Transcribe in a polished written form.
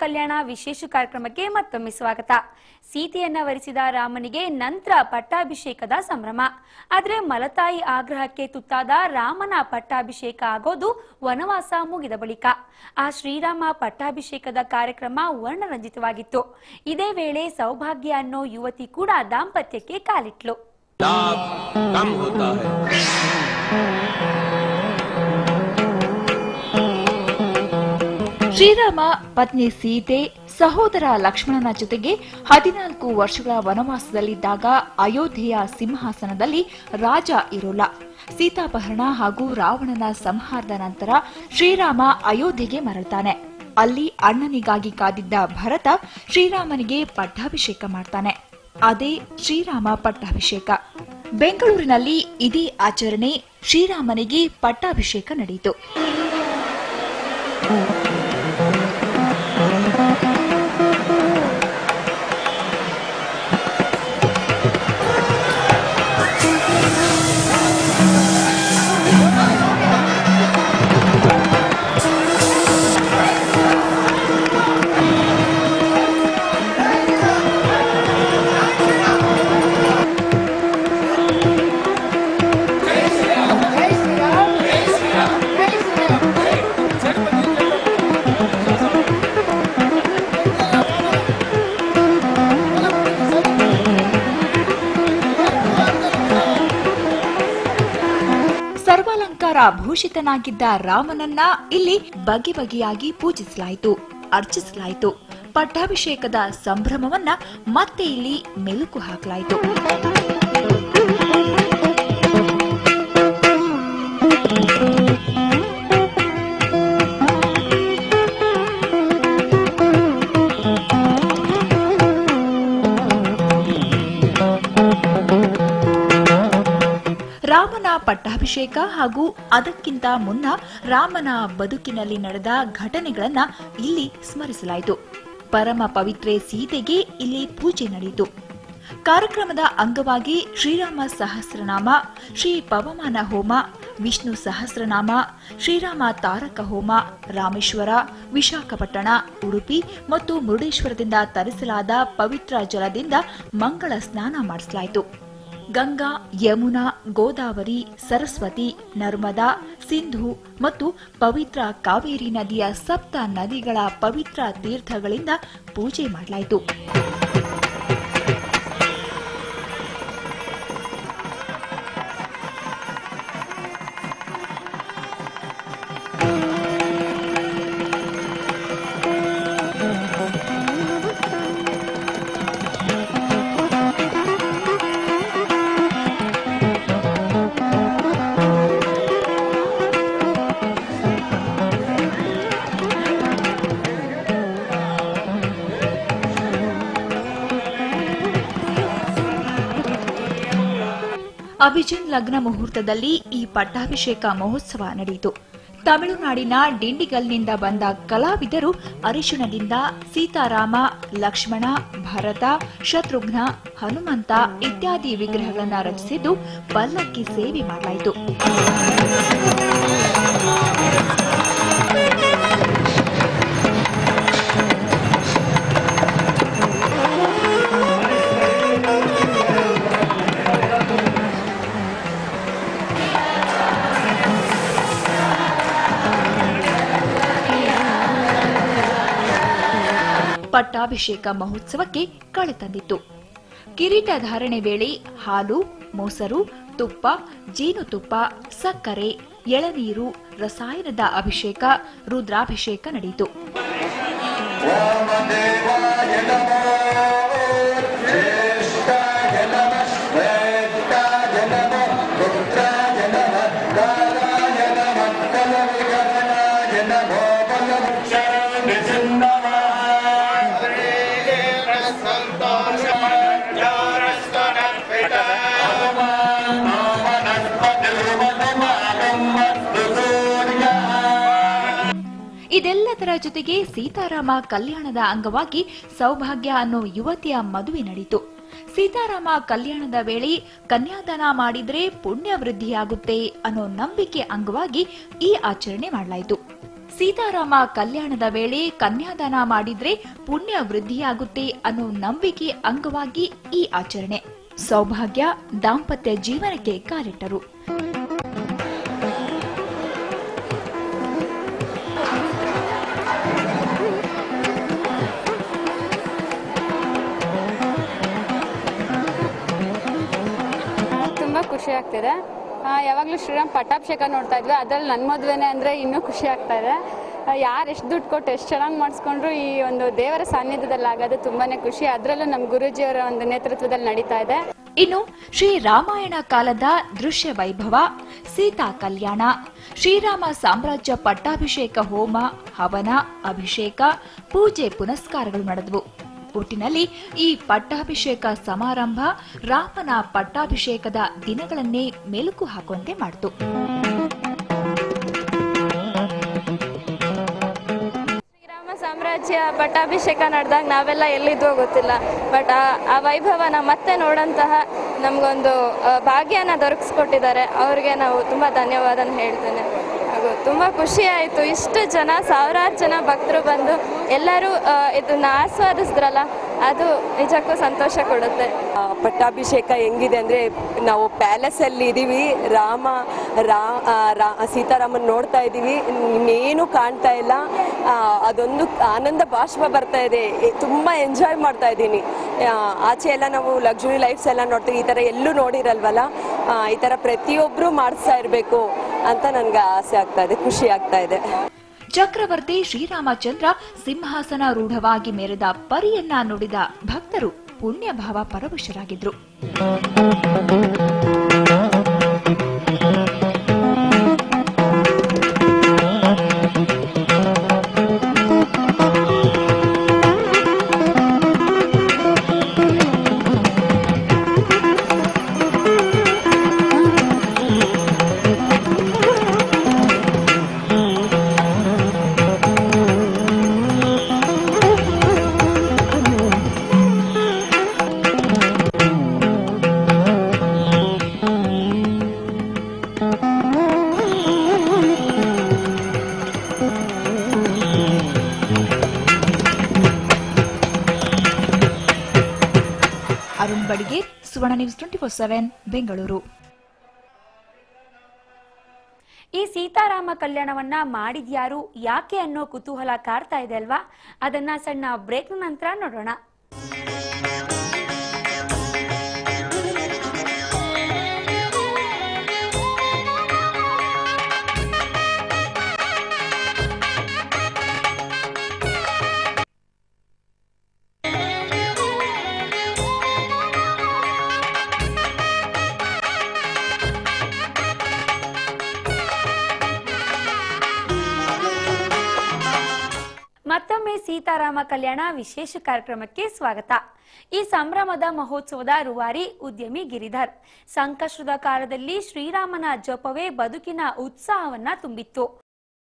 ಕಲ್ಯಾಣ ವಿಶೇಷ ಕಾರ್ಯಕ್ರಮಕ್ಕೆ ಮತ್ತೊಮ್ಮೆ ಸ್ವಾಗತ. ಸೀತೆಯನ್ನ ವರಿಸಿದ ರಾಮನಿಗೆ ನಂತರ ಪಟ್ಟಾಭಿಷೇಕದ ಸಂಭ್ರಮ. ಆದ್ರೆ ಮಲತಾಯಿ ಆಗ್ರಹಕ್ಕೆ ತುತ್ತಾದ ರಾಮನ ಪಟ್ಟಾಭಿಷೇಕ ಆಗೋದು ವನವಾಸ ಮುಗಿದ ಬಳಿಕ. ಆ ಶ್ರೀರಾಮ ಪಟ್ಟಾಭಿಷೇಕದ ಕಾರ್ಯಕ್ರಮ ವರ್ಣರಂಜಿತವಾಗಿತ್ತು. ಇದೇ ವೇಳೆ ಸೌಭಾಗ್ಯ ಅನ್ನೋ ಯುವತಿ ಕೂಡ ದಾಂಪತ್ಯಕ್ಕೆ ಕಾಲಿಟ್ಲು. ಶ್ರೀರಾಮ ಪತ್ನಿ ಸೀತೆ ಸಹೋದರ ಲಕ್ಷ್ಮಣನ ಜೊತೆಗೆ 14 ವರ್ಷಗಳ ವನವಾಸದಲ್ಲಿದ್ದಾಗ ಅಯೋಧ್ಯೆಯ ಸಿಂಹಾಸನದಲ್ಲಿ ರಾಜ ಇರೋಲ್ಲ. ಸೀತಾಪಹರಣ ಹಾಗೂ ರಾವಣನ ಸಂಹಾರದ ನಂತರ ಶ್ರೀರಾಮ ಅಯೋಧ್ಯೆಗೆ ಮರಳ್ತಾನೆ. ಅಲ್ಲಿ ಅಣ್ಣನಿಗಾಗಿ ಕಾದಿದ್ದ ಭರತ ಶ್ರೀರಾಮನಿಗೆ ಪಟ್ಟಾಭಿಷೇಕ ಮಾಡ್ತಾನೆ. ಅದೇ ಶ್ರೀರಾಮ ಪಟ್ಟಾಭಿಷೇಕ. ಬೆಂಗಳೂರಿನಲ್ಲಿ ಇದೇ ಆಚರಣೆ ಶ್ರೀರಾಮನಿಗೆ ಪಟ್ಟಾಭಿಷೇಕ ನಡೆಯಿತು. ಭೂಷಿತನಾಗಿದ್ದ ರಾಮನನ್ನ ಇಲ್ಲಿ ಬಗೆ ಬಗೆಯಾಗಿ ಪೂಜಿಸಲಾಯಿತು, ಅರ್ಚಿಸಲಾಯಿತು. ಪಟ್ಟಾಭಿಷೇಕದ ಸಂಭ್ರಮವನ್ನ ಮತ್ತೆ ಇಲ್ಲಿ ಮೆಲುಕು ಹಾಕಲಾಯಿತು. ರಾಮನ ಪಟ್ಟಾಭಿಷೇಕ ಹಾಗೂ ಅದಕ್ಕಿಂತ ಮುನ್ನ ರಾಮನ ಬದುಕಿನಲ್ಲಿ ನಡೆದ ಘಟನೆಗಳನ್ನ ಇಲ್ಲಿ ಸ್ಮರಿಸಲಾಯಿತು. ಪರಮ ಪವಿತ್ರೆ ಸೀತೆಗೆ ಇಲ್ಲಿ ಪೂಜೆ ನಡೆಯಿತು. ಕಾರ್ಯಕ್ರಮದ ಅಂಗವಾಗಿ ಶ್ರೀರಾಮ ಸಹಸ್ರನಾಮ, ಶ್ರೀ ಪವಮಾನ ಹೋಮ, ವಿಷ್ಣು ಸಹಸ್ರನಾಮ, ಶ್ರೀರಾಮ ತಾರಕ ಹೋಮ, ರಾಮೇಶ್ವರ, ವಿಶಾಖಪಟ್ಟಣ, ಉಡುಪಿ ಮತ್ತು ಮುರುಡೇಶ್ವರದಿಂದ ತರಿಸಲಾದ ಪವಿತ್ರ ಜಲದಿಂದ ಮಂಗಳ ಸ್ನಾನ ಮಾಡಿಸಲಾಯಿತು. ಗಂಗಾ, ಯಮುನಾ, ಗೋದಾವರಿ, ಸರಸ್ವತಿ, ನರ್ಮದಾ, ಸಿಂಧು ಮತ್ತು ಪವಿತ್ರ ಕಾವೇರಿ ನದಿಯ 7 ನದಿಗಳ ಪವಿತ್ರ ತೀರ್ಥಗಳಿಂದ ಪೂಜೆ ಮಾಡಲಾಯಿತು. ಅಭಿಜಿನ್ ಲಗ್ನ ಮುಹೂರ್ತದಲ್ಲಿ ಈ ಪಟ್ಟಾಭಿಷೇಕ ಮಹೋತ್ಸವ ನಡೆಯಿತು. ತಮಿಳುನಾಡಿನ ಡಿಂಡಿಗಲ್ನಿಂದ ಬಂದ ಕಲಾವಿದರು ಅರಿಶಿಣದಿಂದ ಸೀತಾರಾಮ, ಲಕ್ಷ್ಮಣ, ಭರತ, ಶತ್ರುಘ್ನ, ಹನುಮಂತ ಇತ್ಯಾದಿ ವಿಗ್ರಹಗಳನ್ನು ರಚಿಸಿದ್ದು ಪಲ್ಲಕ್ಕಿ ಸೇವೆ ಮಾಡಲಾಯಿತು. ಪಟ್ಟಾಭಿಷೇಕ ಮಹೋತ್ಸವಕ್ಕೆ ಕಳೆ ತಂದಿತ್ತು. ಕಿರೀಟ ಧಾರಣೆ ವೇಳೆ ಹಾಲು, ಮೊಸರು, ತುಪ್ಪ, ಜೇನುತುಪ್ಪ, ಸಕ್ಕರೆ, ಎಳನೀರು, ರಸಾಯನದ ಅಭಿಷೇಕ, ರುದ್ರಾಭಿಷೇಕ ನಡೆಯಿತು. ಇದೆಲ್ಲದರ ಜೊತೆಗೆ ಸೀತಾರಾಮ ಕಲ್ಯಾಣದ ಅಂಗವಾಗಿ ಸೌಭಾಗ್ಯ ಅನ್ನೋ ಯುವತಿಯ ಮದುವೆ ನಡೆಯಿತು. ಸೀತಾರಾಮ ಕಲ್ಯಾಣದ ವೇಳೆ ಕನ್ಯಾದಾನ ಮಾಡಿದ್ರೆ ಪುಣ್ಯ ವೃದ್ಧಿಯಾಗುತ್ತೆ ಅನ್ನೋ ನಂಬಿಕೆ ಅಂಗವಾಗಿ ಈ ಆಚರಣೆ ಮಾಡಲಾಯಿತು. ಸೀತಾರಾಮ ಕಲ್ಯಾಣದ ವೇಳೆ ಕನ್ಯಾದಾನ ಮಾಡಿದ್ರೆ ಪುಣ್ಯ ವೃದ್ಧಿಯಾಗುತ್ತೆ ಅನ್ನೋ ನಂಬಿಕೆ ಅಂಗವಾಗಿ ಈ ಆಚರಣೆ. ಸೌಭಾಗ್ಯ ದಾಂಪತ್ಯ ಜೀವನಕ್ಕೆ ಕಾಲಿಟ್ಟರು. ತುಂಬಾ ಖುಷಿ ಆಗ್ತಿದೆ. ಯಾವಾಗಲೂ ಶ್ರೀರಾಮ್ ಪಟ್ಟಾಭಿಷೇಕ ನೋಡ್ತಾ ಇದ್ವಿ, ಅದ್ರಲ್ಲಿ ನನ್ನ ಮದುವೆನೇ ಅಂದರೆ ಇನ್ನೂ ಖುಷಿ ಆಗ್ತಾ ಇದೆ. ಯಾರು ಎಷ್ಟು ದುಡ್ಡು ಕೊಟ್ಟು ಎಷ್ಟು ಚೆನ್ನಾಗಿ ಮಾಡಿಸ್ಕೊಂಡ್ರು ಈ ಒಂದು ದೇವರ ಸಾನ್ನಿಧ್ಯದಲ್ಲಿ ಆಗೋದು ತುಂಬಾನೇ ಖುಷಿ. ಅದರಲ್ಲೂ ನಮ್ಮ ಗುರೂಜಿಯವರ ಒಂದು ನೇತೃತ್ವದಲ್ಲಿ ನಡೀತಾ ಇದೆ. ಇನ್ನು ಶ್ರೀ ರಾಮಾಯಣ ಕಾಲದ ದೃಶ್ಯ ವೈಭವ, ಸೀತಾ ಕಲ್ಯಾಣ, ಶ್ರೀರಾಮ ಸಾಮ್ರಾಜ್ಯ ಪಟ್ಟಾಭಿಷೇಕ ಹೋಮ, ಹವನ, ಅಭಿಷೇಕ, ಪೂಜೆ ಪುನಸ್ಕಾರಗಳು ನಡೆದವು. ಒಟ್ಟಿನಲ್ಲಿ ಈ ಪಟ್ಟಾಭಿಷೇಕ ಸಮಾರಂಭ ರಾಮನ ಪಟ್ಟಾಭಿಷೇಕದ ದಿನಗಳನ್ನೇ ಮೆಲುಕು ಹಾಕುವಂತೆ ಮಾಡಿತು. ಶ್ರೀರಾಮ ಸಾಮ್ರಾಜ್ಯ ಪಟ್ಟಾಭಿಷೇಕ ನಡೆದಾಗ ನಾವೆಲ್ಲ ಎಲ್ಲಿದ್ವೋ ಗೊತ್ತಿಲ್ಲ, ಬಟ್ ಆ ವೈಭವನ ಮತ್ತೆ ನೋಡಂತಹ ನಮಗೊಂದು ಭಾಗ್ಯನ ದೊರಕಿಸ್ಕೊಟ್ಟಿದ್ದಾರೆ. ಅವ್ರಿಗೆ ನಾವು ತುಂಬ ಧನ್ಯವಾದ ಹೇಳ್ತೇನೆ. ಹಾಗೂ ತುಂಬ ಖುಷಿ ಆಯಿತು. ಇಷ್ಟು ಜನ, ಸಾವಿರಾರು ಜನ ಭಕ್ತರು ಬಂದು ಎಲ್ಲರೂ ಇದನ್ನ ಆಸ್ವಾದಿಸಿದ್ರಲ್ಲ, ಅದು ನಿಜಕ್ಕೂ ಸಂತೋಷ ಕೊಡುತ್ತೆ. ಪಟ್ಟಾಭಿಷೇಕ ಹೆಂಗಿದೆ ಅಂದರೆ, ನಾವು ಪ್ಯಾಲೇಸಲ್ಲಿ ಇದ್ದೀವಿ, ಸೀತಾರಾಮನ್ ನೋಡ್ತಾ ಇದ್ದೀವಿ, ಇನ್ನೇನು ಕಾಣ್ತಾ ಇಲ್ಲ. ಅದೊಂದು ಆನಂದ ಬಾಷ್ಪ ಬರ್ತಾ ಇದೆ. ತುಂಬ ಎಂಜಾಯ್ ಮಾಡ್ತಾ ಇದ್ದೀನಿ. ಆಚೆ ಎಲ್ಲ ನಾವು ಲಕ್ಸುರಿ ಲೈಫ್ಸ್ ಎಲ್ಲ ನೋಡ್ತೀವಿ, ಈ ಥರ ಎಲ್ಲೂ ನೋಡಿರಲ್ವಲ್ಲ. ಈ ಥರ ಪ್ರತಿಯೊಬ್ಬರು ಮಾಡಿಸ್ತಾ ಇರಬೇಕು ಅಂತ ನನಗೆ ಆಸೆ ಆಗ್ತಾ ಇದೆ, ಖುಷಿ ಆಗ್ತಾ ಇದೆ. ಚಕ್ರವರ್ತಿ ಶ್ರೀರಾಮಚಂದ್ರ ಸಿಂಹಾಸನಾರೂಢವಾಗಿ ಮೆರೆದ ಪರಿಯನ್ನ ನುಡಿದ ಭಕ್ತರು ಪುಣ್ಯಭಾವ ಪರವಶರಾಗಿದ್ರು. ಅರುಣ್ ಬಡಿಗೆ, ಸುವರ್ಣ ನ್ಯೂಸ್ 24/7 ಬೆಂಗಳೂರು. ಈ ಸೀತಾರಾಮ ಕಲ್ಯಾಣವನ್ನ ಮಾಡಿದ್ಯಾರು, ಯಾಕೆ ಅನ್ನೋ ಕುತೂಹಲ ಕಾಡ್ತಾ ಇದೆ ಅಲ್ವಾ? ಅದನ್ನ ಸಣ್ಣ ಬ್ರೇಕ್ ನಂತರ ನೋಡೋಣ. ಮತ್ತೊಮ್ಮೆ ಸೀತಾರಾಮ ಕಲ್ಯಾಣ ವಿಶೇಷ ಕಾರ್ಯಕ್ರಮಕ್ಕೆ ಸ್ವಾಗತ. ಈ ಸಂಭ್ರಮದ ಮಹೋತ್ಸವದ ರೂವಾರಿ ಉದ್ಯಮಿ ಗಿರಿಧರ್. ಸಂಕಷ್ಟದ ಕಾಲದಲ್ಲಿ ಶ್ರೀರಾಮನ ಜಪವೇ ಬದುಕಿನ ಉತ್ಸಾಹವನ್ನ ತುಂಬಿತ್ತು.